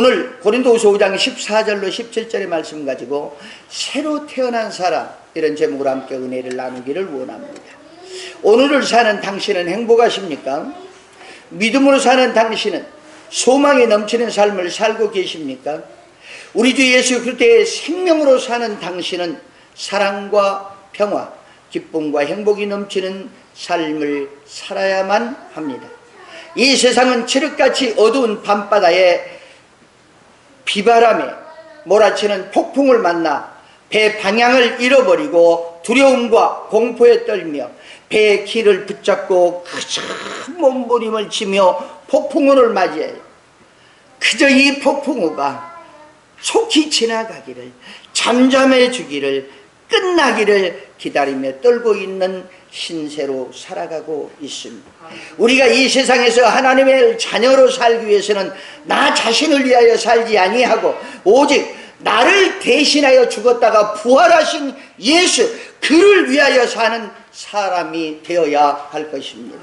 오늘 고린도후서 5장 14절로 17절의 말씀 가지고 새로 태어난 사람, 이런 제목으로 함께 은혜를 나누기를 원합니다. 오늘을 사는 당신은 행복하십니까? 믿음으로 사는 당신은 소망이 넘치는 삶을 살고 계십니까? 우리 주 예수 그리스도의 생명으로 사는 당신은 사랑과 평화, 기쁨과 행복이 넘치는 삶을 살아야만 합니다. 이 세상은 칠흑같이 어두운 밤바다에 비바람에 몰아치는 폭풍을 만나 배 방향을 잃어버리고 두려움과 공포에 떨며 배의 길을 붙잡고 그저 몸부림을 치며 폭풍우를 맞이해요. 그저 이 폭풍우가 속히 지나가기를, 잠잠해지기를, 끝나기를 기다리며 떨고 있는 신세로 살아가고 있습니다. 우리가 이 세상에서 하나님의 자녀로 살기 위해서는 나 자신을 위하여 살지 아니하고 오직 나를 대신하여 죽었다가 부활하신 예수, 그를 위하여 사는 사람이 되어야 할 것입니다.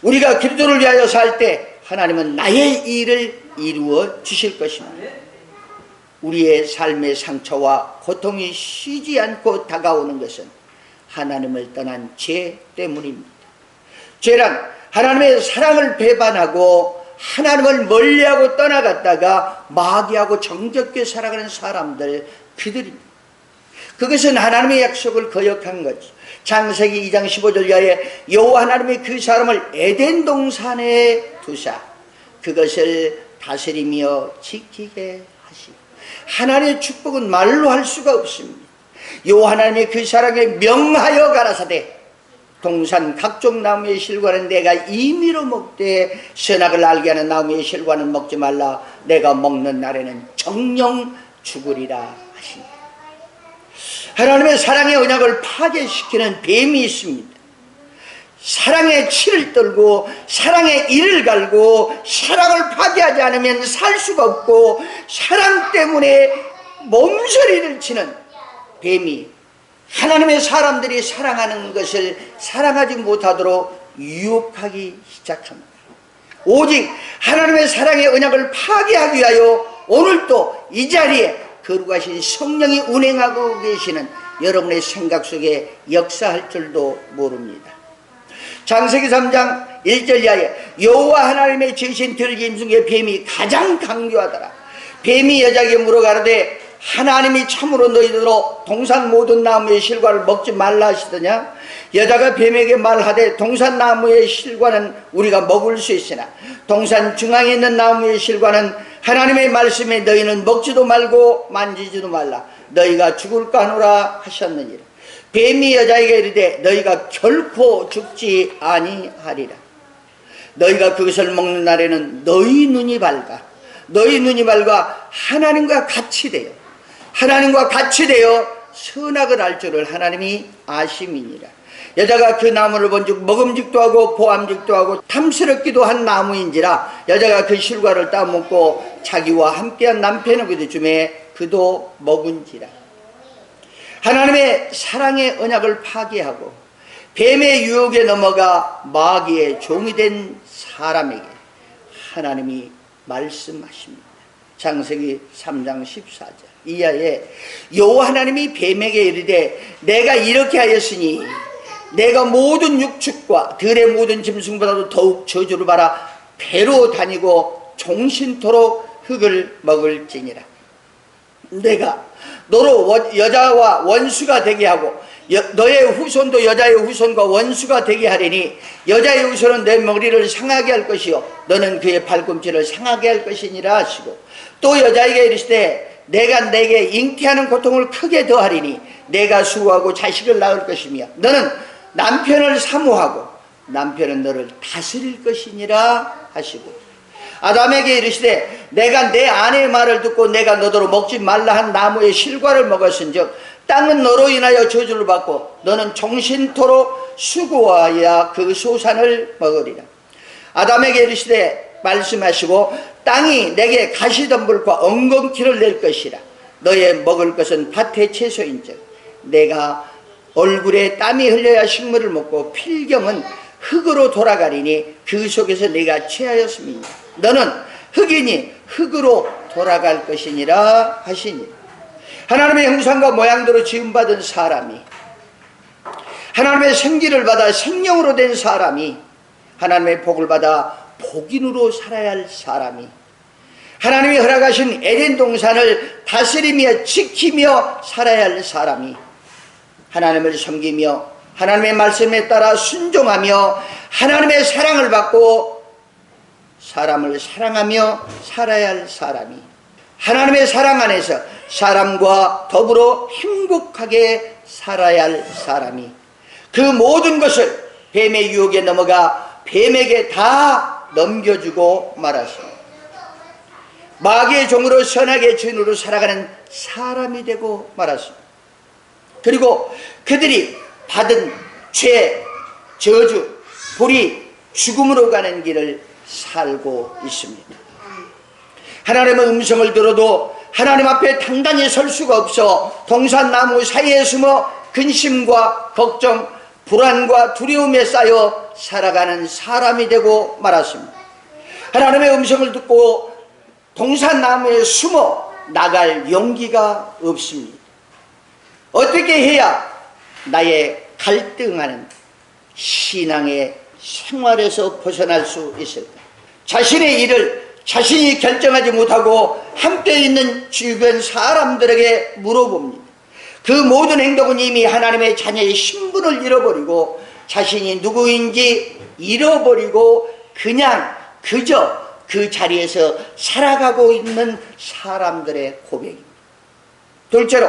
우리가 그리스도를 위하여 살 때 하나님은 나의 일을 이루어 주실 것입니다. 우리의 삶의 상처와 고통이 쉬지 않고 다가오는 것은 하나님을 떠난 죄 때문입니다. 죄란 하나님의 사랑을 배반하고 하나님을 멀리하고 떠나갔다가 마귀하고 정적게 살아가는 사람들, 그들입니다. 그것은 하나님의 약속을 거역한 거죠. 창세기 2장 15절 이하에 여호와 하나님이 그 사람을 에덴 동산에 두사 그것을 다스리며 지키게 하시고, 하나님의 축복은 말로 할 수가 없습니다. 여호와 하나님이 그 사람에게 명하여 가라사대 동산 각종 나무의 실과는 내가 임의로 먹되 선악을 알게 하는 나무의 실과는 먹지 말라. 내가 먹는 날에는 정령 죽으리라 하십니다. 하나님의 사랑의 언약을 파괴시키는 뱀이 있습니다. 사랑의 치를 떨고 사랑의 이를 갈고 사랑을 파괴하지 않으면 살 수가 없고 사랑 때문에 몸서리를 치는 뱀이 하나님의 사람들이 사랑하는 것을 사랑하지 못하도록 유혹하기 시작합니다. 오직 하나님의 사랑의 언약을 파괴하기 위하여 오늘도 이 자리에 거룩하신 성령이 운행하고 계시는 여러분의 생각 속에 역사할 줄도 모릅니다. 창세기 3장 1절 이하에 여호와 하나님의 지으신 들짐승의 뱀이 가장 강교하더라. 뱀이 여자에게 물어가로되 하나님이 참으로 너희들로 동산 모든 나무의 실과를 먹지 말라 하시더냐? 여자가 뱀에게 말하되 동산 나무의 실과는 우리가 먹을 수 있으나 동산 중앙에 있는 나무의 실과는 하나님의 말씀에 너희는 먹지도 말고 만지지도 말라. 너희가 죽을까 하노라 하셨느니라. 뱀이 여자에게 이르되 너희가 결코 죽지 아니하리라. 너희가 그것을 먹는 날에는 너희 눈이 밝아 하나님과 같이 되어 선악을 알 줄을 하나님이 아심이니라. 여자가 그 나무를 본즉 먹음직도 하고 보암직도 하고 탐스럽기도 한 나무인지라 여자가 그 실과를 따먹고 자기와 함께한 남편에게도 주매 그도 먹은지라. 하나님의 사랑의 언약을 파괴하고 뱀의 유혹에 넘어가 마귀의 종이 된 사람에게 하나님이 말씀하십니다. 창세기 3장 14절 이하에 여호와 하나님이 뱀에게 이르되 내가 이렇게 하였으니 내가 모든 육축과 들의 모든 짐승보다도 더욱 저주를 받아 배로 다니고 종신토록 흙을 먹을지니라. 내가 너로 여자와 원수가 되게 하고 너의 후손도 여자의 후손과 원수가 되게 하리니 여자의 후손은 내 머리를 상하게 할 것이요 너는 그의 발꿈치를 상하게 할 것이니라 하시고, 또 여자에게 이르시되 내가 내게 잉태하는 고통을 크게 더하리니 내가 수고하고 자식을 낳을 것이며 너는 남편을 사모하고 남편은 너를 다스릴 것이니라 하시고, 아담에게 이르시되 내가 내 아내의 말을 듣고 내가 너더러 먹지 말라 한 나무의 실과를 먹었은즉 땅은 너로 인하여 저주를 받고 너는 종신토록 수고하여 그 소산을 먹으리라. 아담에게 이르시되 말씀하시고 땅이 내게 가시덤불과 엉겅퀴를 낼 것이라. 너의 먹을 것은 밭의 채소인즉 내가 얼굴에 땀이 흘려야 식물을 먹고 필경은 흙으로 돌아가리니 그 속에서 내가 취하였음이니 너는 흙이니 흙으로 돌아갈 것이니라 하시니, 하나님의 형상과 모양대로 지음받은 사람이, 하나님의 생기를 받아 생명으로 된 사람이, 하나님의 복을 받아 복인으로 살아야 할 사람이, 하나님이 허락하신 에덴 동산을 다스리며 지키며 살아야 할 사람이, 하나님을 섬기며 하나님의 말씀에 따라 순종하며 하나님의 사랑을 받고 사람을 사랑하며 살아야 할 사람이, 하나님의 사랑 안에서 사람과 더불어 행복하게 살아야 할 사람이, 그 모든 것을 뱀의 유혹에 넘어가 뱀에게 다 넘겨주고 말았습니다. 마귀의 종으로 선악의 주인으로 살아가는 사람이 되고 말았습니다. 그리고 그들이 받은 죄, 저주, 불의, 죽음으로 가는 길을 살고 있습니다. 하나님의 음성을 들어도 하나님 앞에 당당히 설 수가 없어 동산나무 사이에 숨어 근심과 걱정, 불안과 두려움에 쌓여 살아가는 사람이 되고 말았습니다. 하나님의 음성을 듣고 동산나무에 숨어 나갈 용기가 없습니다. 어떻게 해야 나의 갈등하는 신앙의 생활에서 벗어날 수 있을까? 자신의 일을 자신이 결정하지 못하고 함께 있는 주변 사람들에게 물어봅니다. 그 모든 행동은 이미 하나님의 자녀의 신분을 잃어버리고 자신이 누구인지 잃어버리고 그냥 그저 그 자리에서 살아가고 있는 사람들의 고백입니다. 둘째로,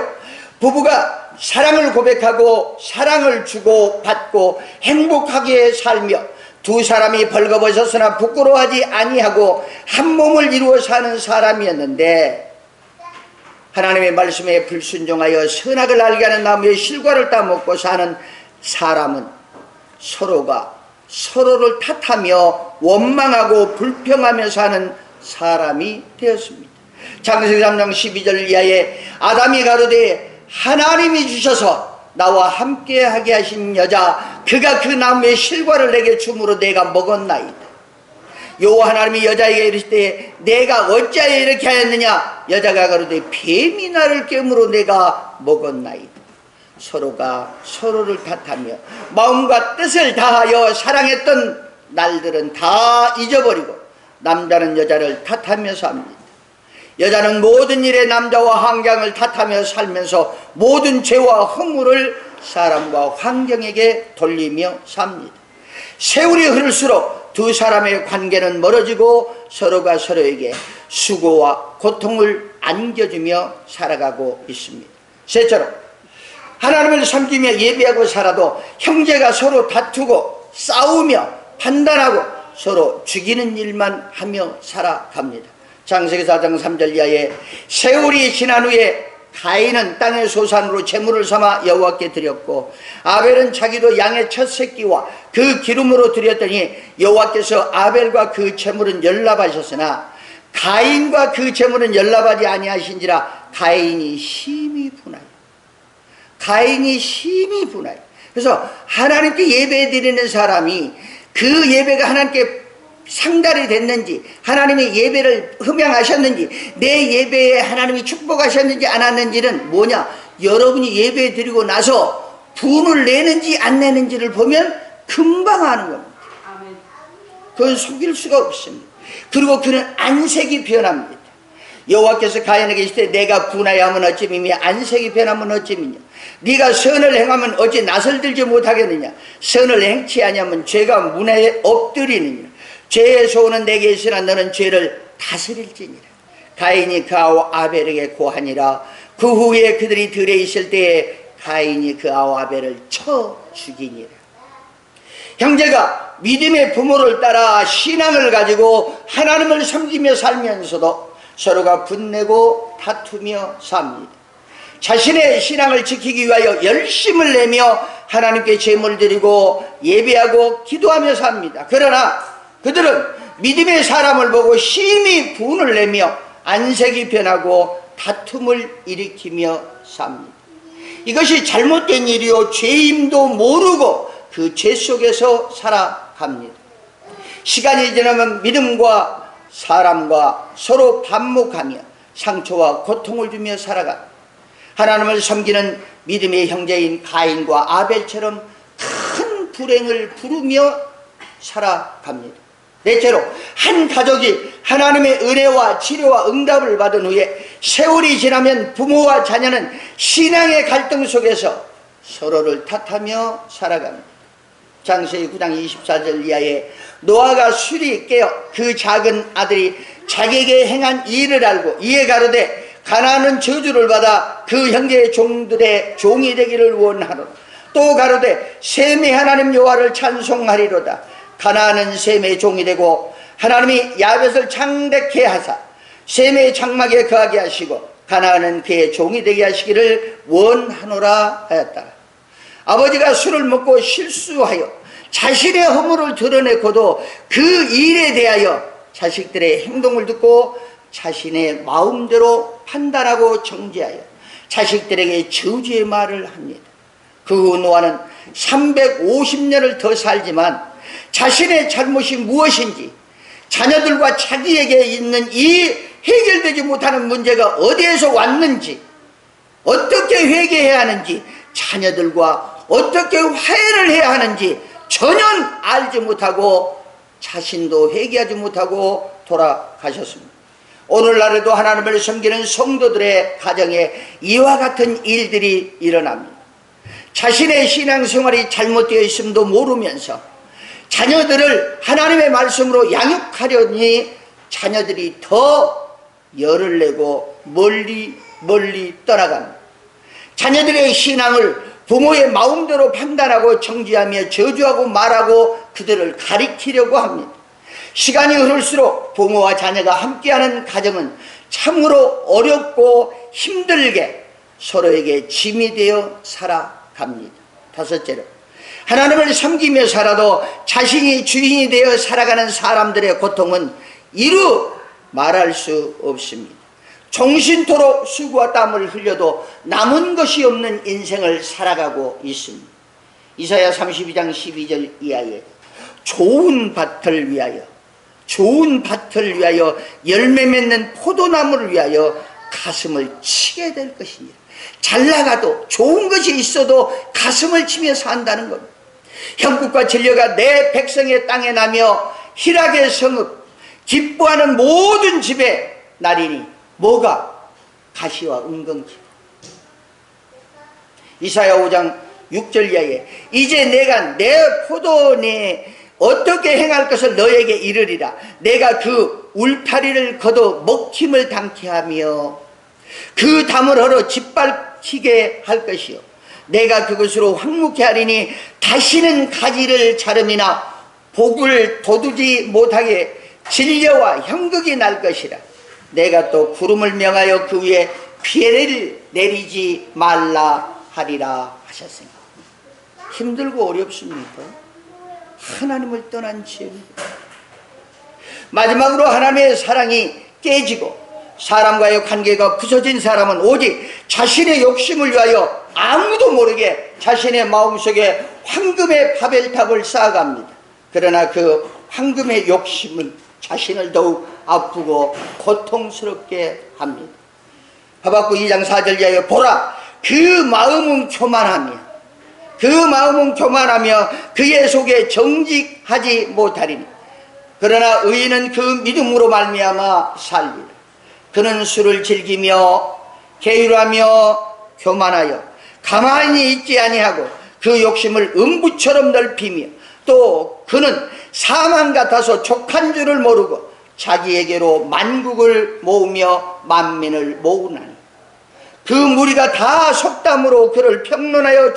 부부가 사랑을 고백하고 사랑을 주고 받고 행복하게 살며 두 사람이 벌거벗었으나 부끄러워하지 아니하고 한 몸을 이루어 사는 사람이었는데, 하나님의 말씀에 불순종하여 선악을 알게 하는 나무의 실과를 따먹고 사는 사람은 서로가 서로를 탓하며 원망하고 불평하며 사는 사람이 되었습니다. 창세기 3장 12절 이하에 아담이 가로되 하나님이 주셔서 나와 함께하게 하신 여자, 그가 그 나무의 실과를 내게 줌으로 내가 먹었나이다. 여호와 하나님이 여자에게 이르시되 내가 어찌하여 이렇게 하였느냐? 여자가 가로되 뱀이 나를 깨므로 내가 먹었나이다. 서로가 서로를 탓하며 마음과 뜻을 다하여 사랑했던 날들은 다 잊어버리고 남자는 여자를 탓하며 삽니다. 여자는 모든 일에 남자와 환경을 탓하며 살면서 모든 죄와 허물을 사람과 환경에게 돌리며 삽니다. 세월이 흐를수록 두 사람의 관계는 멀어지고 서로가 서로에게 수고와 고통을 안겨주며 살아가고 있습니다. 셋째로, 하나님을 섬기며 예배하고 살아도 형제가 서로 다투고 싸우며 판단하고 서로 죽이는 일만 하며 살아갑니다. 창세기 4장 3절 이하에 세월이 지난 후에 가인은 땅의 소산으로 제물을 삼아 여호와께 드렸고 아벨은 자기도 양의 첫 새끼와 그 기름으로 드렸더니 여호와께서 아벨과 그 제물은 연락하셨으나 가인과 그 제물은 연락하지 아니하신지라 가인이 심히 분하여. 가인이 심히 분하여. 그래서 하나님께 예배 드리는 사람이 그 예배가 하나님께 상달이 됐는지, 하나님의 예배를 흠양하셨는지, 내 예배에 하나님이 축복하셨는지 안 하는지는 뭐냐? 여러분이 예배 드리고 나서 분을 내는지 안 내는지를 보면 금방 아는 겁니다. 그건 속일 수가 없습니다. 그리고 그는 안색이 변합니다. 여호와께서 가인에게 이르시되 내가 분하여 하면 어찌미며 안색이 변하면 어찌미냐? 네가 선을 행하면 어찌 낯을 들지 못하겠느냐? 선을 행치 아니하면 죄가 문에 엎드리느니라. 죄의 소원은 내게 있으나 너는 죄를 다스릴지니라. 가인이 그 아우 아벨에게 고하니라. 그 후에 그들이 들에 있을 때에 가인이 그 아우 아벨을 쳐 죽이니라. 형제가 믿음의 부모를 따라 신앙을 가지고 하나님을 섬기며 살면서도 서로가 분내고 다투며 삽니다. 자신의 신앙을 지키기 위하여 열심을 내며 하나님께 제물 드리고 예배하고 기도하며 삽니다. 그러나 그들은 믿음의 사람을 보고 심히 분을 내며 안색이 변하고 다툼을 일으키며 삽니다. 이것이 잘못된 일이요 죄임도 모르고 그 죄 속에서 살아갑니다. 시간이 지나면 믿음과 사람과 서로 반목하며 상처와 고통을 주며 살아가 하나님을 섬기는 믿음의 형제인 가인과 아벨처럼 큰 불행을 부르며 살아갑니다. 넷째로, 한 가족이 하나님의 은혜와 치료와 응답을 받은 후에 세월이 지나면 부모와 자녀는 신앙의 갈등 속에서 서로를 탓하며 살아갑니다. 창세기 9장 24절 이하에 노아가 술이 깨어 그 작은 아들이 자기에게 행한 일을 알고 이에 가로되 가나안은 저주를 받아 그 형제의 종들의 종이 되기를 원하노라. 또 가로되 셈의 하나님 여호와를 찬송하리로다. 가나안은 셈의 종이 되고 하나님이 야벳을 창대케 하사 셈의 장막에 거하게 하시고 가나안은 그의 종이 되게 하시기를 원하노라 하였다. 아버지가 술을 먹고 실수하여 자신의 허물을 드러내고도 그 일에 대하여 자식들의 행동을 듣고 자신의 마음대로 판단하고 정죄하여 자식들에게 저주의 말을 합니다. 그 후 노아는 350년을 더 살지만 자신의 잘못이 무엇인지, 자녀들과 자기에게 있는 이 해결되지 못하는 문제가 어디에서 왔는지, 어떻게 회개해야 하는지, 자녀들과 어떻게 화해를 해야 하는지 전혀 알지 못하고 자신도 회개하지 못하고 돌아가셨습니다. 오늘날에도 하나님을 섬기는 성도들의 가정에 이와 같은 일들이 일어납니다. 자신의 신앙생활이 잘못되어 있음도 모르면서 자녀들을 하나님의 말씀으로 양육하려니 자녀들이 더 열을 내고 멀리 떠나갑니다. 자녀들의 신앙을 부모의 마음대로 판단하고 정죄하며 저주하고 말하고 그들을 가리키려고 합니다. 시간이 흐를수록 부모와 자녀가 함께하는 가정은 참으로 어렵고 힘들게 서로에게 짐이 되어 살아갑니다. 다섯째로, 하나님을 섬기며 살아도 자신이 주인이 되어 살아가는 사람들의 고통은 이루 말할 수 없습니다. 종신토록 수고와 땀을 흘려도 남은 것이 없는 인생을 살아가고 있습니다. 이사야 32장 12절 이하에 좋은 밭을 위하여 열매 맺는 포도나무를 위하여 가슴을 치게 될 것이니라. 잘 나가도 좋은 것이 있어도 가슴을 치며 산다는 겁니다. 형국과 진료가 내 백성의 땅에 나며 희락의 성읍 기뻐하는 모든 집에 나리니 뭐가? 가시와 은경지. 이사야 5장 6절 이하에 이제 내가 내 포도내에 어떻게 행할 것을 너에게 이르리라. 내가 그 울타리를 걷어 먹힘을 당케 하며 그 담을 헐어 짓밟히게 할 것이요 내가 그것으로 황무케 하리니 다시는 가지를 자름이나 복을 돋우지 못하게 진려와 형극이 날 것이라. 내가 또 구름을 명하여 그 위에 비를 내리지 말라 하리라 하셨습니다. 힘들고 어렵습니까? 하나님을 떠난 죄입니다. 마지막으로 하나님의 사랑이 깨지고 사람과의 관계가 부서진 사람은 오직 자신의 욕심을 위하여 아무도 모르게 자신의 마음속에 황금의 바벨탑을 쌓아갑니다. 그러나 그 황금의 욕심은 자신을 더욱 아프고 고통스럽게 합니다. 하박국 2장 4절 이하에 보라 그 마음은 교만하며 그의 속에 정직하지 못하리니 그러나 의인은 그 믿음으로 말미암아 살리라. 그는 술을 즐기며 게으르하며 교만하여 가만히 있지 아니하고 그 욕심을 음부처럼 넓히며 또 그는 사망 같아서 족한 줄을 모르고 자기에게로 만국을 모으며 만민을 모으나니 그 무리가 다 속담으로 그를 평론하여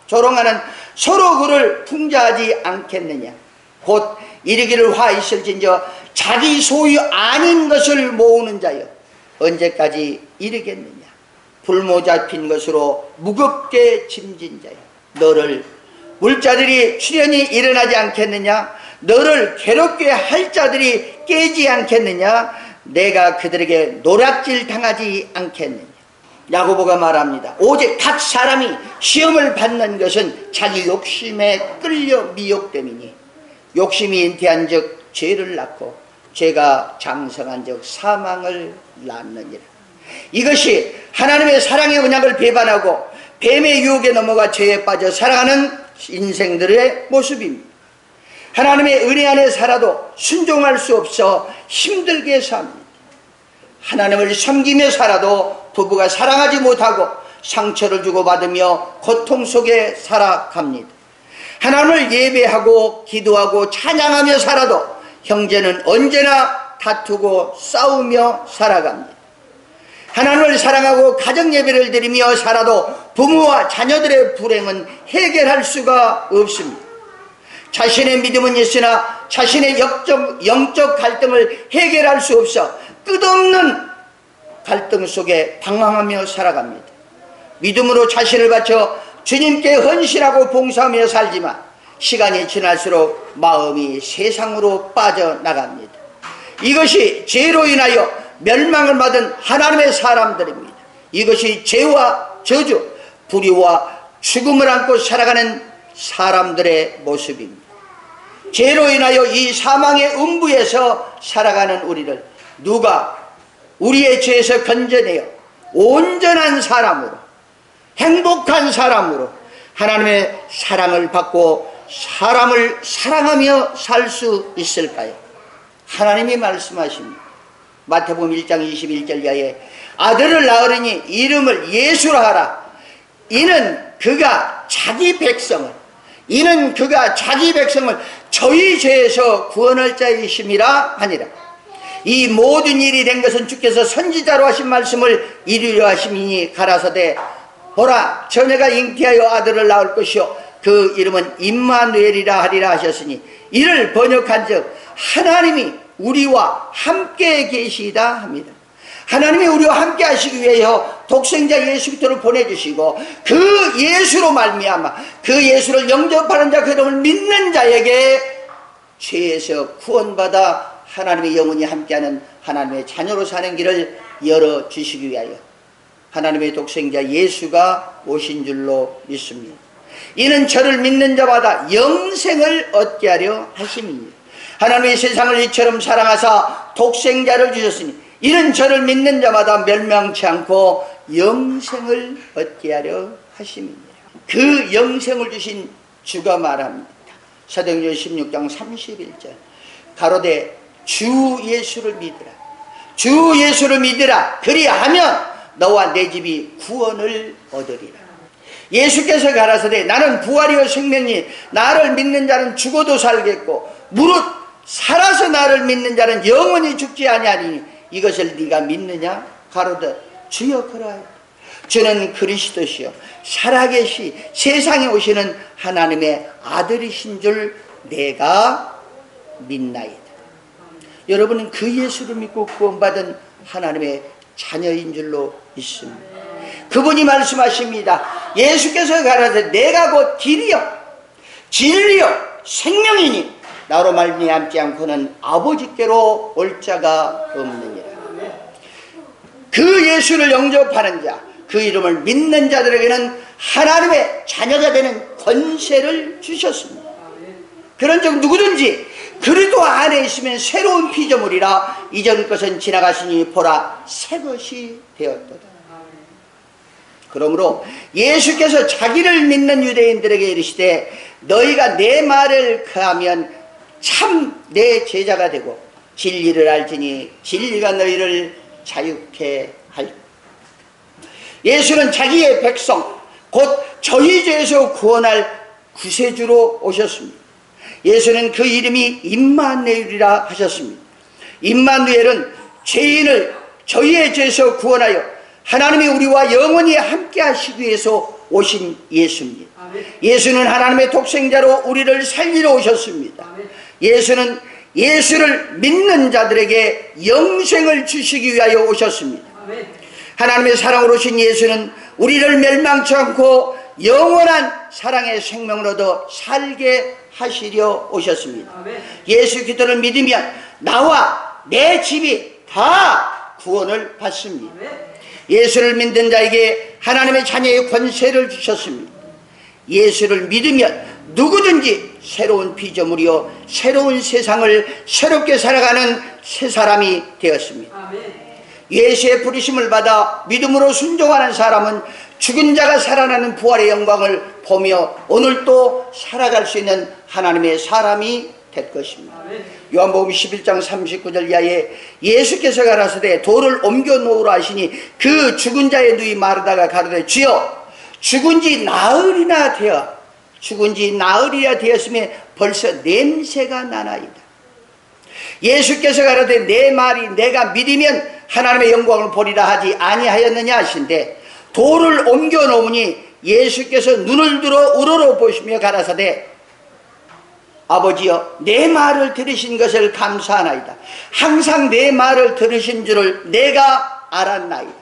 조롱하는 서로 그를 풍자하지 않겠느냐. 곧 이르기를 화 있을진저 자기 소유 아닌 것을 모으는 자여 언제까지 이르겠느냐. 불모 잡힌 것으로 무겁게 짐진 자여 너를 물자들이 출현이 일어나지 않겠느냐. 너를 괴롭게 할 자들이 깨지 않겠느냐. 내가 그들에게 노략질 당하지 않겠느냐. 야고보가 말합니다. 오직 각 사람이 시험을 받는 것은 자기 욕심에 끌려 미혹됨이니 욕심이 잉태한 즉 죄를 낳고 죄가 장성한 적 사망을 낳느니라. 이것이 하나님의 사랑의 언약을 배반하고 뱀의 유혹에 넘어가 죄에 빠져 살아가는 인생들의 모습입니다. 하나님의 은혜 안에 살아도 순종할 수 없어 힘들게 삽니다. 하나님을 섬기며 살아도 부부가 사랑하지 못하고 상처를 주고받으며 고통 속에 살아갑니다. 하나님을 예배하고 기도하고 찬양하며 살아도 형제는 언제나 다투고 싸우며 살아갑니다. 하나님을 사랑하고 가정 예배를 드리며 살아도 부모와 자녀들의 불행은 해결할 수가 없습니다. 자신의 믿음은 있으나 자신의 영적 갈등을 해결할 수 없어 끝없는 갈등 속에 방황하며 살아갑니다. 믿음으로 자신을 바쳐 주님께 헌신하고 봉사하며 살지만 시간이 지날수록 마음이 세상으로 빠져나갑니다. 이것이 죄로 인하여 멸망을 받은 하나님의 사람들입니다. 이것이 죄와 저주, 불의와 죽음을 안고 살아가는 사람들의 모습입니다. 죄로 인하여 이 사망의 음부에서 살아가는 우리를 누가 우리의 죄에서 건져내어 온전한 사람으로, 행복한 사람으로 하나님의 사랑을 받고 사람을 사랑하며 살 수 있을까요? 하나님이 말씀하십니다. 마태복음 1장 21절 이하에 아들을 낳으리니 이름을 예수라 하라. 이는 그가 자기 백성을 저희 죄에서 구원할 자이심이라 하니라. 이 모든 일이 된 것은 주께서 선지자로 하신 말씀을 이루려 하심이니 가라사대 보라 처녀가 잉태하여 아들을 낳을 것이요 그 이름은 임마누엘이라 하리라 하셨으니 이를 번역한즉 하나님이 우리와 함께 계시다 합니다. 하나님이 우리와 함께 하시기 위하여 독생자 예수 그리스도를 보내주시고 그 예수로 말미암아 그 예수를 영접하는 자 그 이름을 믿는 자에게 죄에서 구원받아 하나님의 영원히 함께하는 하나님의 자녀로 사는 길을 열어주시기 위하여 하나님의 독생자 예수가 오신 줄로 믿습니다. 이는 저를 믿는 자마다 영생을 얻게 하려 하심이니라. 하나님의 세상을 이처럼 사랑하사 독생자를 주셨으니 이는 저를 믿는 자마다 멸망치 않고 영생을 얻게 하려 하심이니라. 그 영생을 주신 주가 말합니다. 사도행전 16장 31절 가로되 주 예수를 믿으라. 주 예수를 믿으라. 그리하면 너와 내 집이 구원을 얻으리라. 예수께서 가라사대 나는 부활이요 생명이 나를 믿는 자는 죽어도 살겠고 무릇 살아서 나를 믿는 자는 영원히 죽지 아니하리니 이것을 네가 믿느냐? 가로되 주여 그러하옵니다. 주는 그리스도시요 살아계시 세상에 오시는 하나님의 아들이신 줄 내가 믿나이다. 여러분은 그 예수를 믿고 구원받은 하나님의 자녀인 줄로 믿습니다. 그분이 말씀하십니다. 예수께서 가라사대 내가 곧 길이요 진리요 생명이니 나로 말미암지 않고는 아버지께로 올 자가 없느니라. 그 예수를 영접하는 자, 그 이름을 믿는 자들에게는 하나님의 자녀가 되는 권세를 주셨습니다. 그런즉 누구든지 그리스도 안에 있으면 새로운 피조물이라 이전 것은 지나가시니 보라 새 것이 되었도다. 그러므로 예수께서 자기를 믿는 유대인들에게 이르시되 너희가 내 말을 거하면 참 내 제자가 되고 진리를 알지니 진리가 너희를 자유케 할. 예수는 자기의 백성 곧 저희 죄에서 구원할 구세주로 오셨습니다. 예수는 그 이름이 임마누엘이라 하셨습니다. 임마누엘은 죄인을 저희의 죄에서 구원하여 하나님이 우리와 영원히 함께 하시기 위해서 오신 예수입니다. 예수는 하나님의 독생자로 우리를 살리러 오셨습니다. 예수는 예수를 믿는 자들에게 영생을 주시기 위하여 오셨습니다. 하나님의 사랑으로 오신 예수는 우리를 멸망치 않고 영원한 사랑의 생명을 얻어 살게 하시려 오셨습니다. 예수 그리스도를 믿으면 나와 내 집이 다 구원을 받습니다. 예수를 믿는 자에게 하나님의 자녀의 권세를 주셨습니다. 예수를 믿으면 누구든지 새로운 피조물이요 새로운 세상을 새롭게 살아가는 새 사람이 되었습니다. 예수의 부르심을 받아 믿음으로 순종하는 사람은 죽은 자가 살아나는 부활의 영광을 보며 오늘 또 살아갈 수 있는 하나님의 사람이 될 것입니다. 요한복음 11장 39절 이하에 예수께서 가라사대 돌을 옮겨 놓으라 하시니 그 죽은 자의 누이 마르다가 가로되 주여 죽은 지 나흘이나 되었으면 벌써 냄새가 나나이다. 예수께서 가라되 내 말이 내가 믿으면 하나님의 영광을 보리라 하지 아니하였느냐 하신데 돌을 옮겨 놓으니 예수께서 눈을 들어 우러러 보시며 가라사대 아버지여 내 말을 들으신 것을 감사하나이다. 항상 내 말을 들으신 줄을 내가 알았나이다.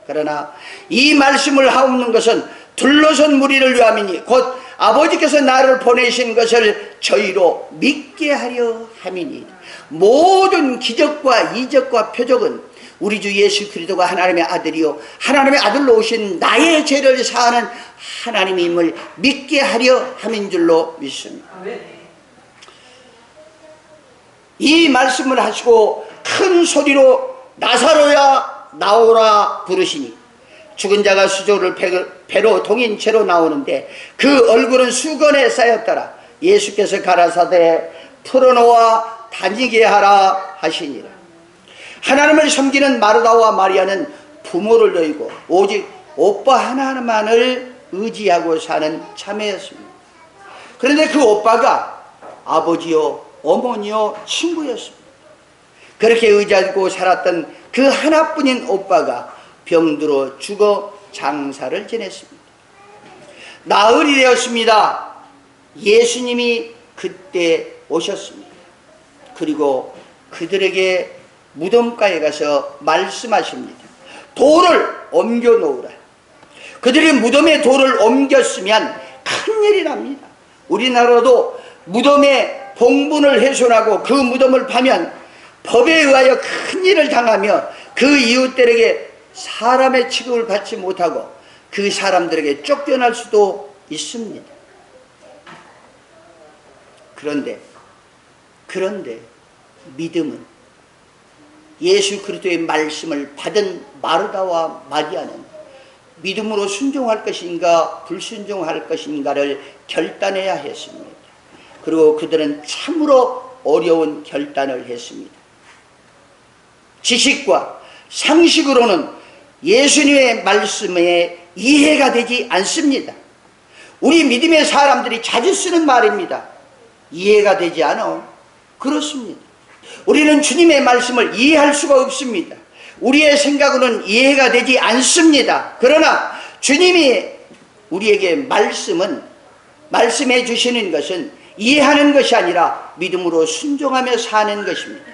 그러나 이 말씀을 하옵는 것은 둘러선 무리를 위함이니 곧 아버지께서 나를 보내신 것을 저희로 믿게 하려 함이니 모든 기적과 이적과 표적은 우리 주 예수 그리스도가 하나님의 아들이요 하나님의 아들로 오신 나의 죄를 사하는 하나님임을 믿게 하려 함인 줄로 믿습니다. 이 말씀을 하시고 큰 소리로 나사로야 나오라 부르시니 죽은 자가 수조를 배로 동인 채로 나오는데 그 얼굴은 수건에 쌓였더라. 예수께서 가라사대 풀어놓아 다니게 하라 하시니라. 하나님을 섬기는 마르다와 마리아는 부모를 여의고 오직 오빠 하나만을 의지하고 사는 자매였습니다. 그런데 그 오빠가 아버지요 어머니요 친구였습니다. 그렇게 의지하고 살았던 그 하나뿐인 오빠가 병들어 죽어 장사를 지냈습니다. 나흘이 되었습니다. 예수님이 그때 오셨습니다. 그리고 그들에게 무덤가에 가서 말씀하십니다. 돌을 옮겨 놓으라. 그들이 무덤에 돌을 옮겼으면 큰일이 납니다. 우리나라도 무덤에 봉분을 훼손하고 그 무덤을 파면 법에 의하여 큰일을 당하며 그 이웃들에게 사람의 취급을 받지 못하고 그 사람들에게 쫓겨날 수도 있습니다. 그런데 믿음은 예수 그리스도의 말씀을 받은 마르다와 마리아는 믿음으로 순종할 것인가 불순종할 것인가를 결단해야 했습니다. 그리고 그들은 참으로 어려운 결단을 했습니다. 지식과 상식으로는 예수님의 말씀에 이해가 되지 않습니다. 우리 믿음의 사람들이 자주 쓰는 말입니다. 이해가 되지 않아. 그렇습니다. 우리는 주님의 말씀을 이해할 수가 없습니다. 우리의 생각으로는 이해가 되지 않습니다. 그러나 주님이 우리에게 말씀해 주시는 것은 이해하는 것이 아니라 믿음으로 순종하며 사는 것입니다.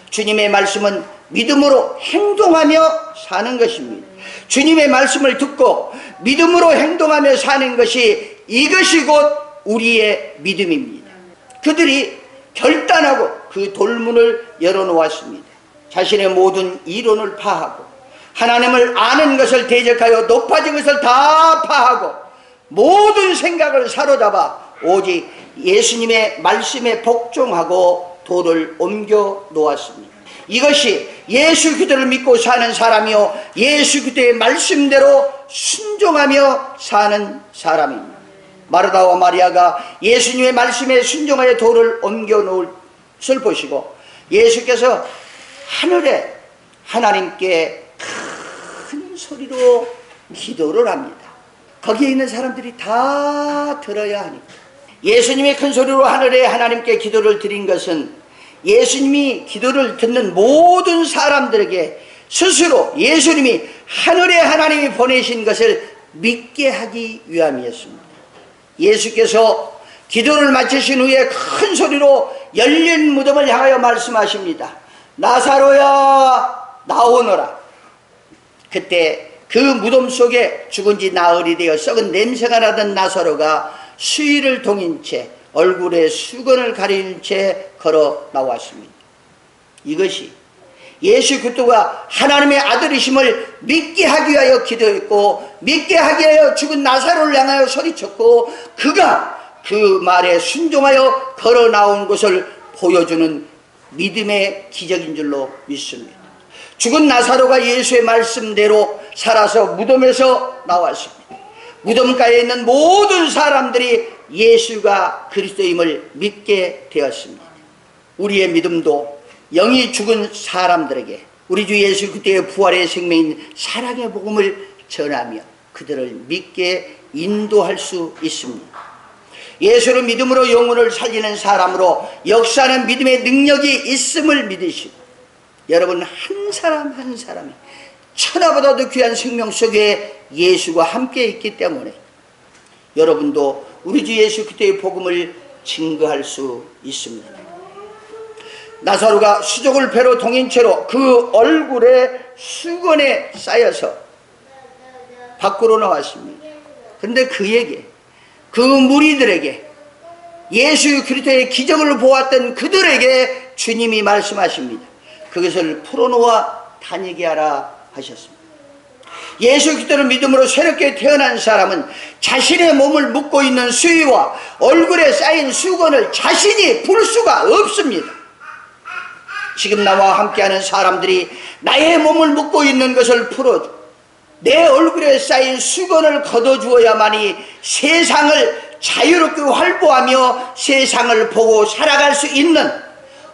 주님의 말씀은 믿음으로 행동하며 사는 것입니다. 주님의 말씀을 듣고 믿음으로 행동하며 사는 것이 이것이 곧 우리의 믿음입니다. 그들이 결단하고 그 돌문을 열어놓았습니다. 자신의 모든 이론을 파하고 하나님을 아는 것을 대적하여 높아진 것을 다 파하고 모든 생각을 사로잡아 오직 예수님의 말씀에 복종하고 돌을 옮겨 놓았습니다. 이것이 예수 그리스도를 믿고 사는 사람이요 예수 그리스도의 말씀대로 순종하며 사는 사람입니다. 마르다와 마리아가 예수님의 말씀에 순종하여 돌을 옮겨 놓을 것을 보시고 예수께서 하늘에 하나님께 큰 소리로 기도를 합니다. 거기에 있는 사람들이 다 들어야 하니까. 예수님이 큰 소리로 하늘에 하나님께 기도를 드린 것은 예수님이 기도를 듣는 모든 사람들에게 스스로 예수님이 하늘에 하나님이 보내신 것을 믿게 하기 위함이었습니다. 예수께서 기도를 마치신 후에 큰 소리로 열린 무덤을 향하여 말씀하십니다. 나사로야 나오너라. 그때 그 무덤 속에 죽은 지 나흘이 되어 썩은 냄새가 나던 나사로가 수의를 동인 채 얼굴에 수건을 가린 채 걸어 나왔습니다. 이것이 예수 그리스도가 하나님의 아들이심을 믿게 하기 위하여 기도했고, 믿게 하기 위하여 죽은 나사로를 향하여 소리쳤고, 그가 그 말에 순종하여 걸어 나온 것을 보여주는 믿음의 기적인 줄로 믿습니다. 죽은 나사로가 예수의 말씀대로 살아서 무덤에서 나왔습니다. 무덤가에 있는 모든 사람들이 예수가 그리스도임을 믿게 되었습니다. 우리의 믿음도 영이 죽은 사람들에게 우리 주 예수 그리스도의 부활의 생명인 사랑의 복음을 전하며 그들을 믿게 인도할 수 있습니다. 예수를 믿음으로 영혼을 살리는 사람으로 역사하는 믿음의 능력이 있음을 믿으시고, 여러분 한 사람 한 사람이 천하보다도 귀한 생명 속에 예수가 함께 있기 때문에 여러분도 우리 주 예수 그리스도의 복음을 증거할 수 있습니다. 나사로가 수족을 배로 동인 채로 그 얼굴에 수건에 쌓여서 밖으로 나왔습니다. 그런데 그에게, 그 무리들에게, 예수 그리스도의 기적을 보았던 그들에게 주님이 말씀하십니다. 그것을 풀어놓아 다니게 하라 하셨습니다. 예수 그리스도를 믿음으로 새롭게 태어난 사람은 자신의 몸을 묶고 있는 수의와 얼굴에 쌓인 수건을 자신이 풀 수가 없습니다. 지금 나와 함께하는 사람들이 나의 몸을 묶고 있는 것을 풀어줘, 내 얼굴에 쌓인 수건을 걷어주어야만이 세상을 자유롭게 활보하며 세상을 보고 살아갈 수 있는,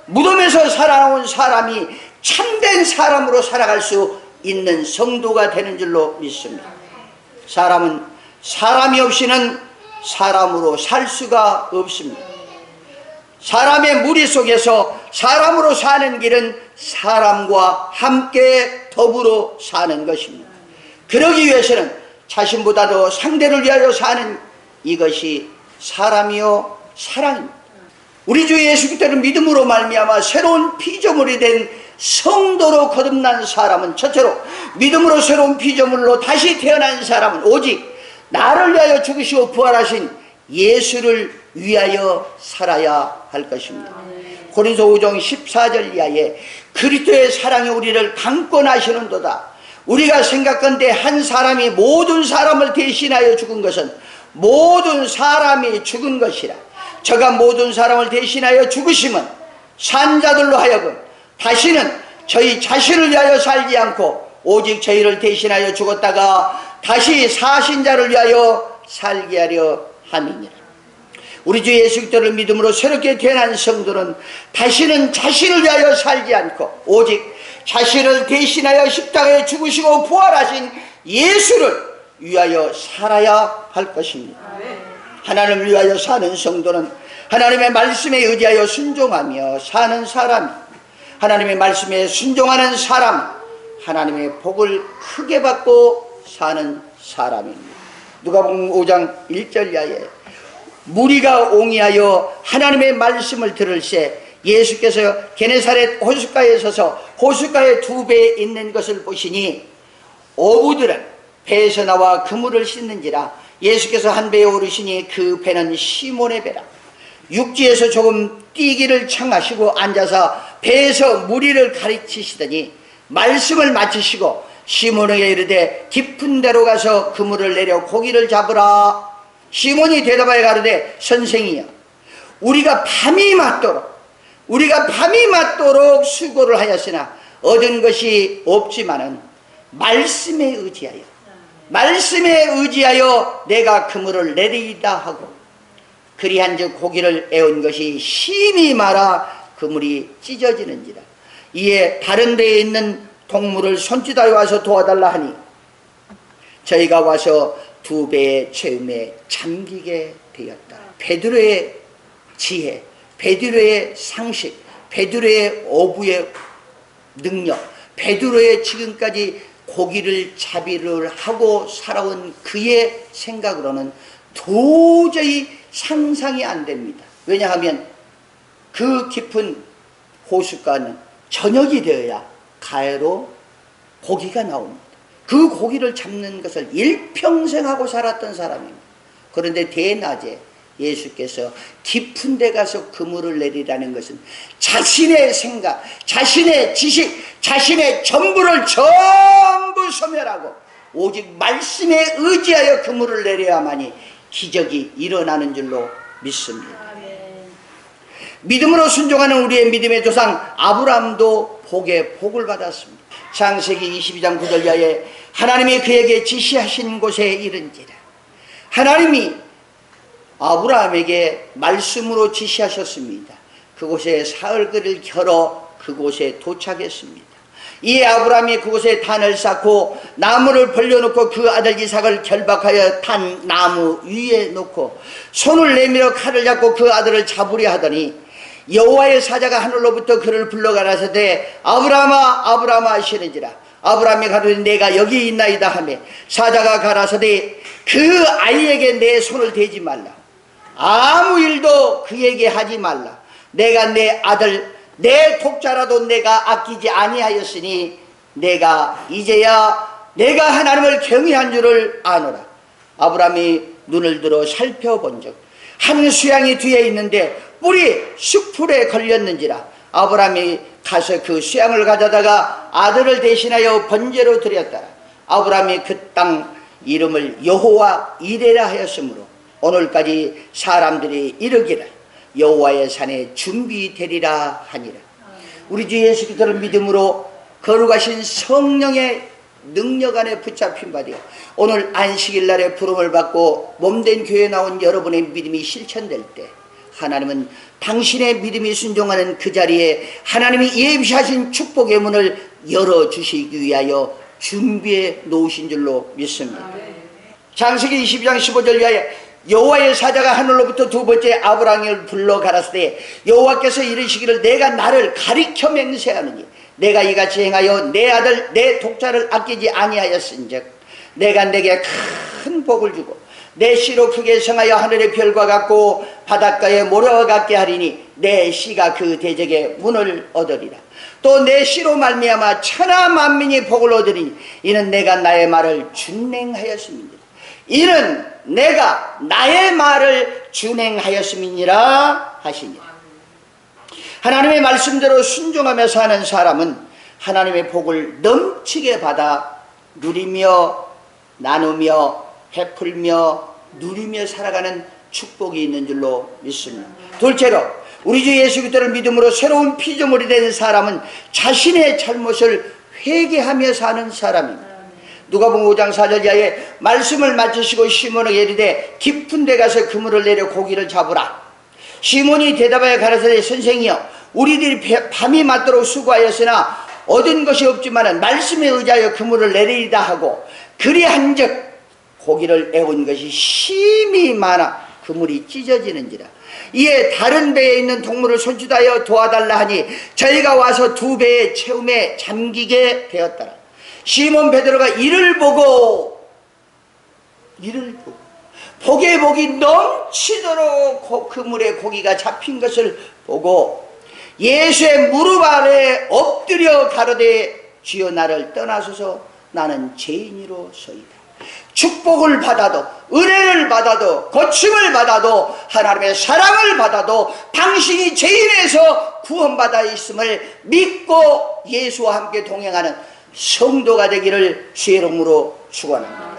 무덤에서 살아온 사람이 참된 사람으로 살아갈 수 있는 성도가 되는 줄로 믿습니다. 사람은 사람이 없이는 사람으로 살 수가 없습니다. 사람의 무리 속에서 사람으로 사는 길은 사람과 함께 더불어 사는 것입니다. 그러기 위해서는 자신보다도 상대를 위하여 사는 이것이 사람이요 사랑입니다. 우리 주 예수 그리스도를 믿음으로 말미암아 새로운 피조물이 된 성도로 거듭난 사람은, 첫째로 믿음으로 새로운 피조물로 다시 태어난 사람은 오직 나를 위하여 죽으시고 부활하신 예수를 위하여 살아야 할 것입니다. 고린도 5장 14절 이하에 그리스도의 사랑이 우리를 강권하시는도다. 우리가 생각건대 한 사람이 모든 사람을 대신하여 죽은 것은 모든 사람이 죽은 것이라. 저가 모든 사람을 대신하여 죽으심은 산자들로 하여금 다시는 저희 자신을 위하여 살지 않고 오직 저희를 대신하여 죽었다가 다시 사신 자를 위하여 살게 하려 함이니라. 우리 주 예수 그리스도를 믿음으로 새롭게 태어난 성도는 다시는 자신을 위하여 살지 않고 오직 자신을 대신하여 십자가에 죽으시고 부활하신 예수를 위하여 살아야 할 것입니다. 하나님을 위하여 사는 성도는 하나님의 말씀에 의지하여 순종하며 사는 사람, 하나님의 말씀에 순종하는 사람, 하나님의 복을 크게 받고 사는 사람입니다. 누가복음 5장 1절 이하에 무리가 옹이하여 하나님의 말씀을 들을새 예수께서 게네사렛 호숫가에 서서 호숫가의 두 배에 있는 것을 보시니 어부들은 배에서 나와 그물을 씻는지라. 예수께서 한 배에 오르시니 그 배는 시몬의 배라. 육지에서 조금 뛰기를 청하시고 앉아서 배에서 무리를 가르치시더니 말씀을 마치시고 시몬에게 이르되 깊은 데로 가서 그물을 내려 고기를 잡으라. 시몬이 대답하여 가로되 선생이여, 우리가 밤이 맞도록 수고를 하였으나 얻은 것이 없지만은 말씀에 의지하여 내가 그물을 내리이다 하고 그리한즉 고기를 애운 것이 심히 많아 그물이 찢어지는지라. 이에 다른 데에 있는 동물을 손짓하여 와서 도와달라 하니 저희가 와서 두 배의 채움에 잠기게 되었다. 베드로의 지혜, 베드로의 상식, 베드로의 어부의 능력, 베드로의 지금까지 고기를 잡이를 하고 살아온 그의 생각으로는 도저히 상상이 안 됩니다. 왜냐하면 그 깊은 호숫가는 저녁이 되어야 가해로 고기가 나옵니다. 그 고기를 잡는 것을 일평생 하고 살았던 사람입니다. 그런데 대낮에 예수께서 깊은 데 가서 그물을 내리라는 것은 자신의 생각, 자신의 지식, 자신의 전부를 전부 소멸하고 오직 말씀에 의지하여 그물을 내려야만이 기적이 일어나는 줄로 믿습니다. 믿음으로 순종하는 우리의 믿음의 조상 아브라함도 복에 복을 받았습니다. 창세기 22장 9절 이하에 하나님이 그에게 지시하신 곳에 이른지라. 하나님이 아브라함에게 말씀으로 지시하셨습니다. 그곳에 사흘거리를 걸어 그곳에 도착했습니다. 이에 아브라함이 그곳에 단을 쌓고 나무를 벌려놓고 그 아들 이삭을 결박하여 단 나무 위에 놓고 손을 내밀어 칼을 잡고 그 아들을 잡으려 하더니 여호와의 사자가 하늘로부터 그를 불러 가라사대 아브라함아 아브라함아 하시는지라. 아브라함이 가로되 내가 여기 있나이다 하매 사자가 가라사대 그 아이에게 내 손을 대지 말라. 아무 일도 그에게 하지 말라. 내가 내 아들 내 독자라도 내가 아끼지 아니하였으니 내가 이제야 내가 하나님을 경외한 줄을 아노라. 아브라함이 눈을 들어 살펴본 적 한 수양이 뒤에 있는데 뿔이 숯불에 걸렸는지라. 아브라함이 가서 그 수양을 가져다가 아들을 대신하여 번제로 드렸더라. 아브라함이 그 땅 이름을 여호와 이레라 하였으므로 오늘까지 사람들이 이르기를 여호와의 산에 준비되리라 하니라. 우리 주 예수 그리스도를 믿음으로 거룩하신 성령의 능력 안에 붙잡힌 바되어 오늘 안식일 날에 부름을 받고 몸된 교회에 나온 여러분의 믿음이 실천될 때 하나님은 당신의 믿음이 순종하는 그 자리에 하나님이 예비하신 축복의 문을 열어주시기 위하여 준비해 놓으신 줄로 믿습니다. 창세기 22장 15절 이하에 여호와의 사자가 하늘로부터 두 번째 아브라함을 불러 가라사대 여호와께서 이르시기를 내가 나를 가리켜 맹세하느니 내가 이같이 행하여 내 아들 내 독자를 아끼지 아니하였은즉 내가 내게 큰 복을 주고 내 씨로 크게 성하여 하늘의 별과 같고 바닷가의 모래와 같게 하리니 내 씨가 그 대적의 문을 얻으리라. 또 내 씨로 말미암아 천하 만민이 복을 얻으리니 이는 내가 나의 말을 준행하였음이니라. 이는 내가 나의 말을 준행하였음이니라 하시니라. 하나님의 말씀대로 순종하며 사는 사람은 하나님의 복을 넘치게 받아 누리며 나누며 베풀며 누리며 살아가는 축복이 있는 줄로 믿습니다. 둘째로 우리 주 예수 그리스도를 믿음으로 새로운 피조물이 된 사람은 자신의 잘못을 회개하며 사는 사람입니다. 누가복음 5장 4절 이하에 말씀을 마치시고 시몬에게 이르되 깊은 데 가서 그물을 내려 고기를 잡으라. 시몬이 대답하여 가라사대 선생이여 우리들이 밤이 맞도록 수고하였으나 얻은 것이 없지만 말씀에 의지하여 그물을 내리리다 하고 그리한즉 고기를 애운 것이 심히 많아 그물이 찢어지는지라. 이에 다른 배에 있는 동물을 손짓하여 도와달라 하니 저희가 와서 두 배의 채움에 잠기게 되었더라. 시몬 베드로가 이를 보고 복에 복이 넘치도록 그물에 고기가 잡힌 것을 보고 예수의 무릎 아래 엎드려 가로되 주여 나를 떠나소서 나는 죄인이로소이다. 축복을 받아도 은혜를 받아도 고침을 받아도 하나님의 사랑을 받아도 당신이 죄인에서 구원받아 있음을 믿고 예수와 함께 동행하는 성도가 되기를 주의 이름으로 축원합니다.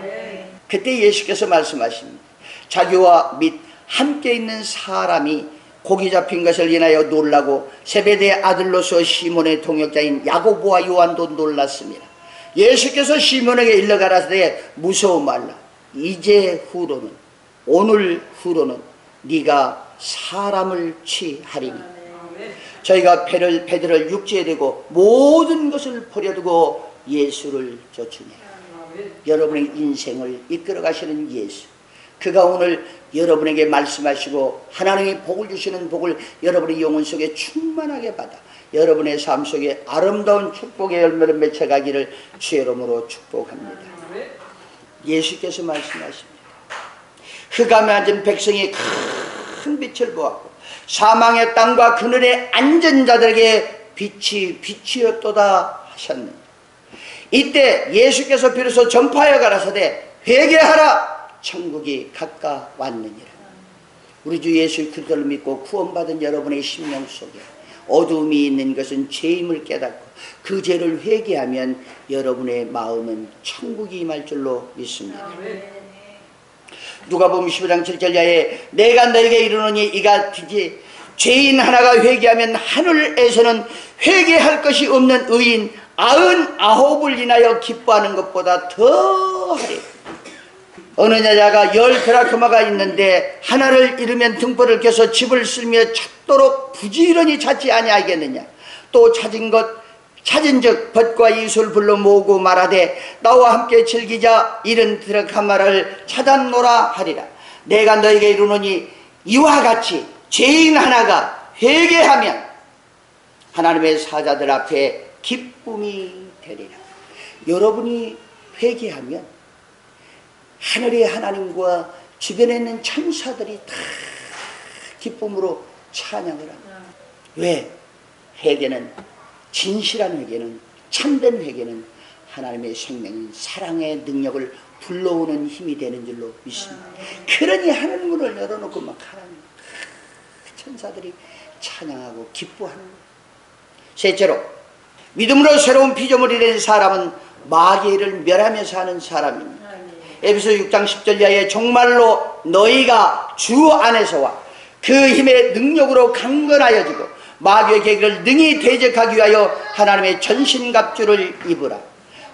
그때 예수께서 말씀하십니다. 자기와 및 함께 있는 사람이 고기 잡힌 것을 인하여 놀라고 세베대의 아들로서 시몬의 동역자인 야고보와 요한도 놀랐습니다. 예수께서 시몬에게 일러가라사대 무서워 말라. 이제 후로는 오늘 후로는 네가 사람을 취하리니. 저희가 배들을 육지에 대고 모든 것을 버려두고 예수를 쫓으니 여러분의 인생을 이끌어 가시는 예수, 그가 오늘 여러분에게 말씀하시고 하나님이 복을 주시는 복을 여러분의 영혼 속에 충만하게 받아 여러분의 삶 속에 아름다운 축복의 열매를 맺혀가기를 주의 이름으로 축복합니다. 예수께서 말씀하십니다. 흑암에 앉은 백성이 큰 빛을 보았고 사망의 땅과 그늘에 앉은 자들에게 빛이 빛이었도다 하셨느니라. 이때 예수께서 비로소 전파하여 가라사대 회개하라 천국이 가까웠느니라. 우리 주 예수 그리스도를 믿고 구원받은 여러분의 심령 속에 어두움이 있는 것은 죄임을 깨닫고 그 죄를 회개하면 여러분의 마음은 천국이 임할 줄로 믿습니다. 누가복음 15장 7절 이하에 내가 너에게 이르노니 이같이 죄인 하나가 회개하면 하늘에서는 회개할 것이 없는 의인 99을 인하여 기뻐하는 것보다 더하리. 어느 여자가 10드라크마가 있는데 하나를 잃으면 등불을 켜서 집을 쓸며 찾도록 부지런히 찾지 아니하겠느냐. 또 찾은즉 벗과 이웃을 불러 모으고 말하되 나와 함께 즐기자. 잃은 드라크마를 찾았노라 하리라. 내가 너에게 이르노니 이와 같이 죄인 하나가 회개하면 하나님의 사자들 앞에 기쁨이 되리라. 여러분이 회개하면 하늘의 하나님과 주변에 있는 천사들이 다 기쁨으로 찬양을 합니다. 왜? 회개는, 진실한 회개는, 참된 회개는 하나님의 생명인 사랑의 능력을 불러오는 힘이 되는 줄로 믿습니다. 그러니 하늘 문을 열어놓고 막 하나님 천사들이 찬양하고 기뻐하는 거예요. 셋째로, 믿음으로 새로운 피조물이 된 사람은 마귀를 멸하며 사는 사람입니다. 에베소 6장 10절 이하에 정말로 너희가 주 안에서와 그 힘의 능력으로 강건하여지고 마귀의 계획을 능히 대적하기 위하여 하나님의 전신갑주를 입으라.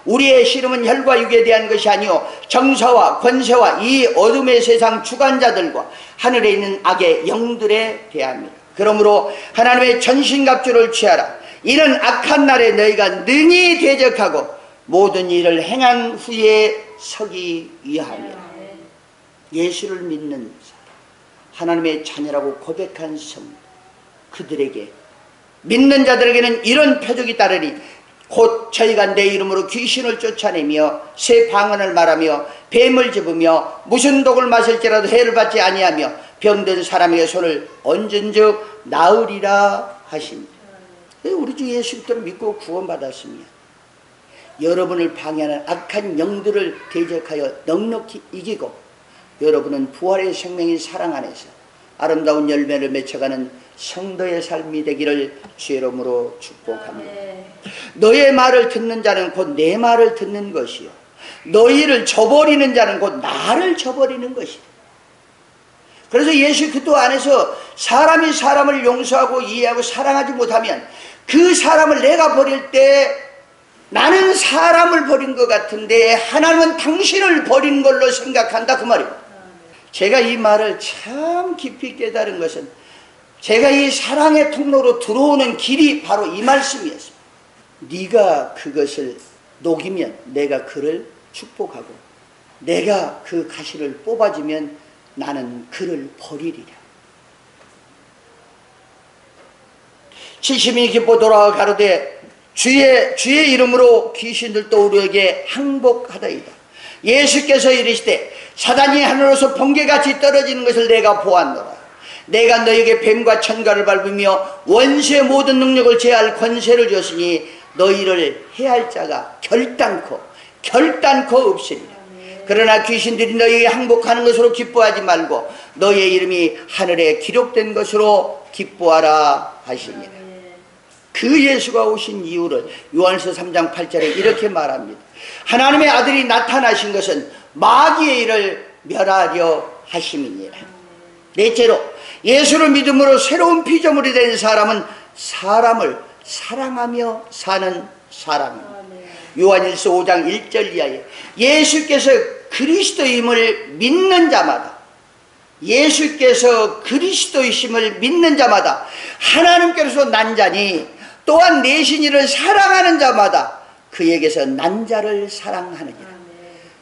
우리의 씨름은 혈과 육에 대한 것이 아니요 정사와 권세와 이 어둠의 세상 주관자들과 하늘에 있는 악의 영들에 대함이라. 그러므로 하나님의 전신갑주를 취하라. 이는 악한 날에 너희가 능히 대적하고 모든 일을 행한 후에 서기 위함이라. 예수를 믿는 하나님의 자녀라고 고백한 성도 그들에게, 믿는 자들에게는 이런 표적이 따르니 곧 저희가 내 이름으로 귀신을 쫓아내며 새 방언을 말하며 뱀을 집으며 무슨 독을 마실지라도 해를 받지 아니하며 병든 사람에게 손을 얹은즉 나으리라 하십니다. 우리 주 예수 그리스도를 믿고 구원받았으면 여러분을 방해하는 악한 영들을 대적하여 넉넉히 이기고 여러분은 부활의 생명인 사랑 안에서 아름다운 열매를 맺혀가는 성도의 삶이 되기를 주의 이름으로 축복합니다. 너의 말을 듣는 자는 곧 내 말을 듣는 것이요 너희를 저버리는 자는 곧 나를 저버리는 것이다. 그래서 예수 그리스도 안에서 사람이 사람을 용서하고 이해하고 사랑하지 못하면 그 사람을 내가 버릴 때 나는 사람을 버린 것 같은데 하나님은 당신을 버린 걸로 생각한다 그 말입니다. 제가 이 말을 참 깊이 깨달은 것은 제가 이 사랑의 통로로 들어오는 길이 바로 이 말씀이었습니다. 네가 그것을 녹이면 내가 그를 축복하고 내가 그 가시를 뽑아주면 나는 그를 버리리라. 70인이 기뻐 돌아와 가로되 주의 이름으로 귀신들도 우리에게 항복하다이다. 예수께서 이르시되 사단이 하늘로서 번개같이 떨어지는 것을 내가 보았노라. 내가 너에게 뱀과 천가를 밟으며 원수의 모든 능력을 제할 권세를 줬으니 너희를 해할 자가 결단코 없으리라. 그러나 귀신들이 너희에게 항복하는 것으로 기뻐하지 말고 너희의 이름이 하늘에 기록된 것으로 기뻐하라 하시니라. 그 예수가 오신 이유를 요한일서 3장 8절에 이렇게 말합니다. 하나님의 아들이 나타나신 것은 마귀의 일을 멸하려 하심이니라. 넷째로, 예수를 믿음으로 새로운 피조물이 된 사람은 사람을 사랑하며 사는 사람입니다. 요한일서 5장 1절 이하에 예수께서 그리스도임을 믿는 자마다, 예수께서 그리스도이심을 믿는 자마다 하나님께로서 난 자니 또한 내신 이를 사랑하는 자마다 그에게서 난 자를 사랑하느니라.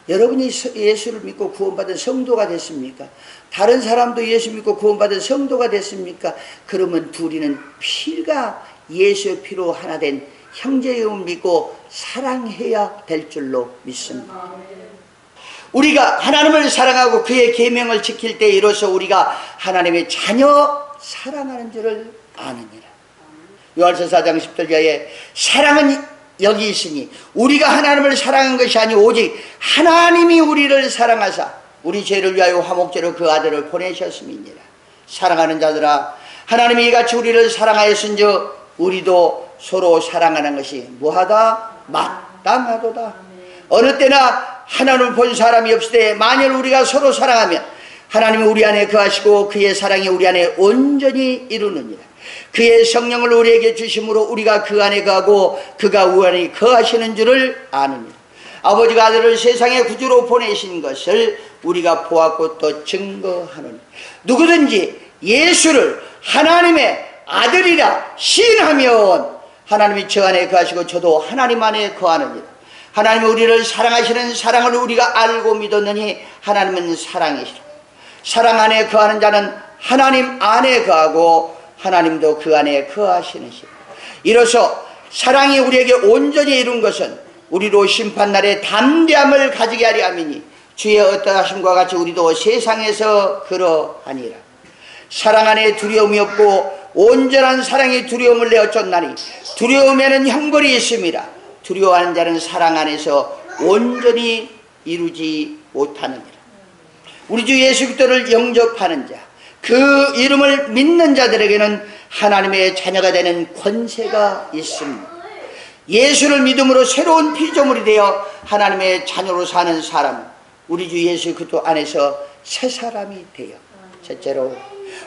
여러분이 예수를 믿고 구원받은 성도가 됐습니까? 다른 사람도 예수 믿고 구원받은 성도가 됐습니까? 그러면 둘이는 피가 예수의 피로 하나 된 형제임을 믿고 사랑해야 될 줄로 믿습니다. 우리가 하나님을 사랑하고 그의 계명을 지킬 때 이로써 우리가 하나님의 자녀 사랑하는 줄을 아느니라. 요한일서 4장 10절 이하에 사랑은 여기 있으니 우리가 하나님을 사랑한 것이 아니오 오직 하나님이 우리를 사랑하사 우리 죄를 위하여 화목제로 그 아들을 보내셨음이니라. 사랑하는 자들아, 하나님이 이같이 우리를 사랑하였은즉 우리도 서로 사랑하는 것이 무하다 마땅하도다. 어느 때나 하나님을 본 사람이 없을 때 만일 우리가 서로 사랑하면 하나님이 우리 안에 거하시고 그의 사랑이 우리 안에 온전히 이루느니라. 그의 성령을 우리에게 주심으로 우리가 그 안에 거하고 그가 우리 안에 거하시는 줄을 아느니라. 아버지가 아들을 세상의 구주로 보내신 것을 우리가 보았고 또 증거하노니 누구든지 예수를 하나님의 아들이라 시인하면 하나님이 저 안에 거하시고 저도 하나님 안에 거하느니라. 하나님이 우리를 사랑하시는 사랑을 우리가 알고 믿었느니 하나님은 사랑이시라. 사랑 안에 거하는 자는 하나님 안에 거하고 하나님도 그 안에 거하시느시라. 이로써 사랑이 우리에게 온전히 이룬 것은 우리로 심판날에 담대함을 가지게 하려 함이니 주의 어떠하심과 같이 우리도 세상에서 그러하니라. 사랑 안에 두려움이 없고 온전한 사랑이 두려움을 내어 쫓나니 두려움에는 형벌이 있습니다. 두려워하는 자는 사랑 안에서 온전히 이루지 못하느니라. 우리 주 예수 그리스도를 영접하는 자, 그 이름을 믿는 자들에게는 하나님의 자녀가 되는 권세가 있습니다. 예수를 믿음으로 새로운 피조물이 되어 하나님의 자녀로 사는 사람은 우리 주 예수 그리스도 안에서 새 사람이 되어, 첫째로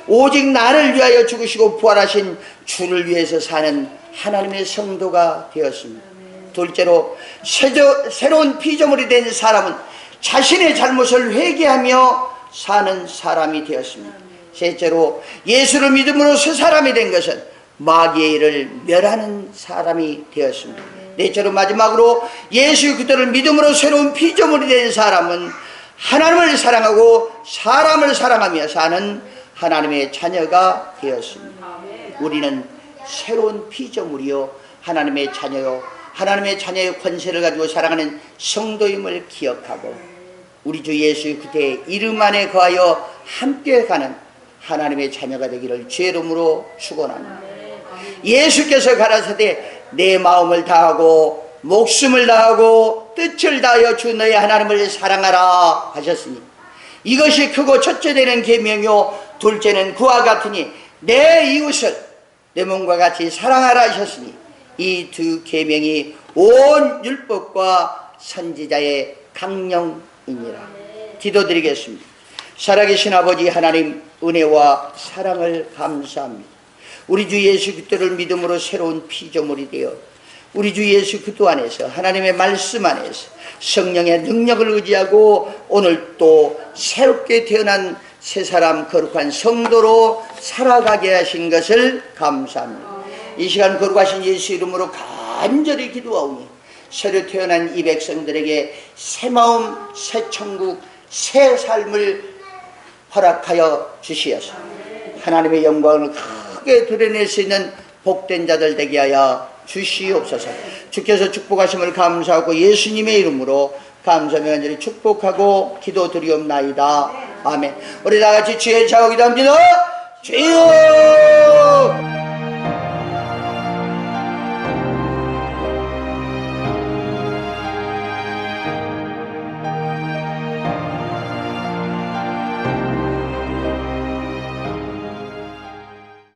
오직 나를 위하여 죽으시고 부활하신 주를 위해서 사는 하나님의 성도가 되었습니다. 둘째로 새로운 피조물이 된 사람은 자신의 잘못을 회개하며 사는 사람이 되었습니다. 셋째로 예수를 믿음으로 새 사람이 된 것은 마귀의 일을 멸하는 사람이 되었습니다. 넷째로 마지막으로 예수 그리스도를 믿음으로 새로운 피조물이 된 사람은 하나님을 사랑하고 사람을 사랑하며 사는 하나님의 자녀가 되었습니다. 우리는 새로운 피조물이요 하나님의 자녀요 하나님의 자녀의 권세를 가지고 살아가는 성도임을 기억하고 우리 주 예수 그리스도의 이름 안에 거하여 함께 가는 하나님의 자녀가 되기를 주의 이름으로 축원합니다. 예수께서 가라사대 내 마음을 다하고 목숨을 다하고 뜻을 다하여 주 너의 하나님을 사랑하라 하셨으니 이것이 크고 첫째 되는 계명이요 둘째는 그와 같으니 내 이웃을 내 몸과 같이 사랑하라 하셨으니 이 두 계명이 온 율법과 선지자의 강령이니라. 기도드리겠습니다. 살아계신 아버지 하나님, 은혜와 사랑을 감사합니다. 우리 주 예수 그리스도를 믿음으로 새로운 피조물이 되어 우리 주 예수 그리스도 안에서 하나님의 말씀 안에서 성령의 능력을 의지하고 오늘 또 새롭게 태어난 새 사람 거룩한 성도로 살아가게 하신 것을 감사합니다. 이 시간 거룩하신 예수 이름으로 간절히 기도하오니 새로 태어난 이 백성들에게 새 마음, 새 천국, 새 삶을 허락하여 주시어서 하나님의 영광을 크게 드러낼 수 있는 복된 자들 되게 하여 주시옵소서. 주께서 축복하심을 감사하고 예수님의 이름으로 감사하며 간절히 축복하고 기도드리옵나이다. 아멘. 우리 다같이 주의 자고 기도합니다. 주여